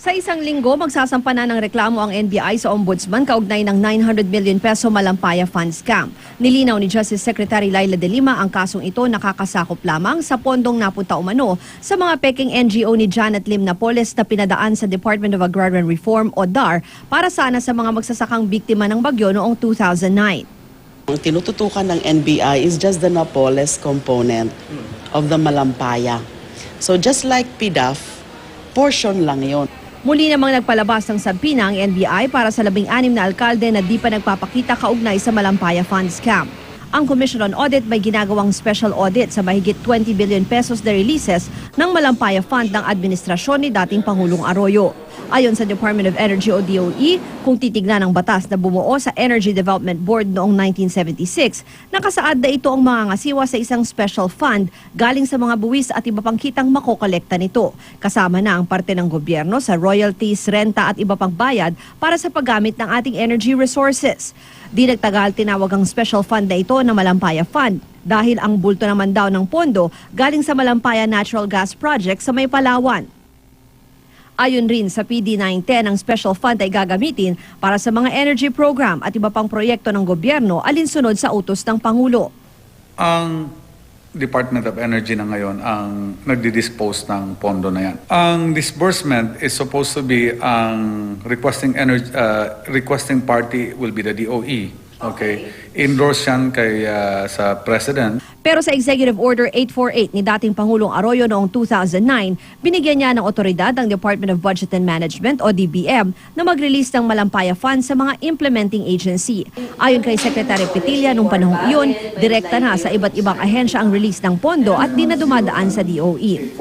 Sa isang linggo, magsasampa na ng reklamo ang NBI sa Ombudsman kaugnay ng 900 million peso Malampaya Fund scam. Nilinaw ni Justice Secretary Laila De Lima ang kasong ito nakakasakop lamang sa pondong napunta umano sa mga peking NGO ni Janet Lim Napoles na pinadaan sa Department of Agrarian Reform o DAR para sana sa mga magsasakang biktima ng bagyo noong 2009. Ang tinututukan ng NBI is just the Napoles component of the Malampaya. So just like PDAF, portion lang yon. Muli namang nagpalabas ng sabina ang NBI para sa 16 na alkalde na di pa nagpapakita kaugnay sa Malampaya Fund scam. Ang Commission on Audit may ginagawang special audit sa mahigit 20 billion pesos na releases ng Malampaya Fund ng administrasyon ni dating Pangulong Arroyo. Ayon sa Department of Energy o DOE, kung titignan ang batas na bumuo sa Energy Development Board noong 1976, nakasaad na ito ang mangangasiwa sa isang special fund galing sa mga buwis at iba pang kitang makokolekta nito. Kasama na ang parte ng gobyerno sa royalties, renta at iba pang bayad para sa paggamit ng ating energy resources. Di nagtagal tinawag ang special fund na ito na Malampaya Fund dahil ang bulto naman daw ng pondo galing sa Malampaya Natural Gas Project sa May Palawan. Ayon rin sa PD 910, ang special fund ay gagamitin para sa mga energy program at iba pang proyekto ng gobyerno alinsunod sa utos ng Pangulo. Ang Department of Energy na ngayon ang nagdi-dispose ng pondo na yan. Ang disbursement is supposed to be ang requesting party will be the DOE. Okay. Endorse yan kay sa President. Pero sa Executive Order 848 ni dating Pangulong Arroyo noong 2009, binigyan niya ng otoridad ang Department of Budget and Management o DBM na mag-release ng Malampaya Fund sa mga implementing agency. Ayon kay Secretary Petilla noong panahong iyon, direkta na sa iba't ibang ahensya ang release ng pondo at di na dumadaan sa DOE.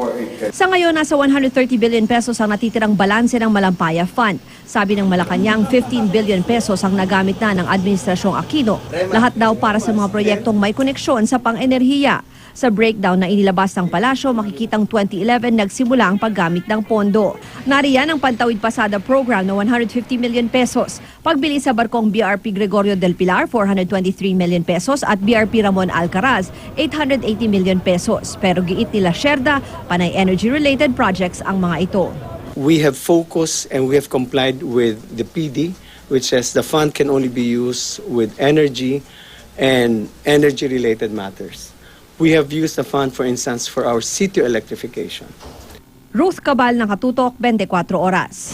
Sa ngayon, nasa 130 billion pesos ang natitirang balanse ng Malampaya Fund. Sabi ng Malacanang, 15 billion pesos ang nagamit na ng Administrasyong Aquino. Lahat daw para sa mga proyektong may koneksyon sa pang-enerhiya. Sa breakdown na inilabas ng palasyo, makikitang 2011 nagsimula ang paggamit ng pondo. Nariyan ang Pantawid Pasada program na 150 million pesos. Pagbili sa barkong BRP Gregorio del Pilar, 423 million pesos at BRP Ramon Alcaraz, 880 million pesos. Pero giit nila Sherda, panay energy-related projects ang mga ito. We have focused and we have complied with the PD, which says the fund can only be used with energy and energy-related matters. We have used the fund, for instance, for our city electrification. Ruth Cabal, Nakatutok, 24 Oras.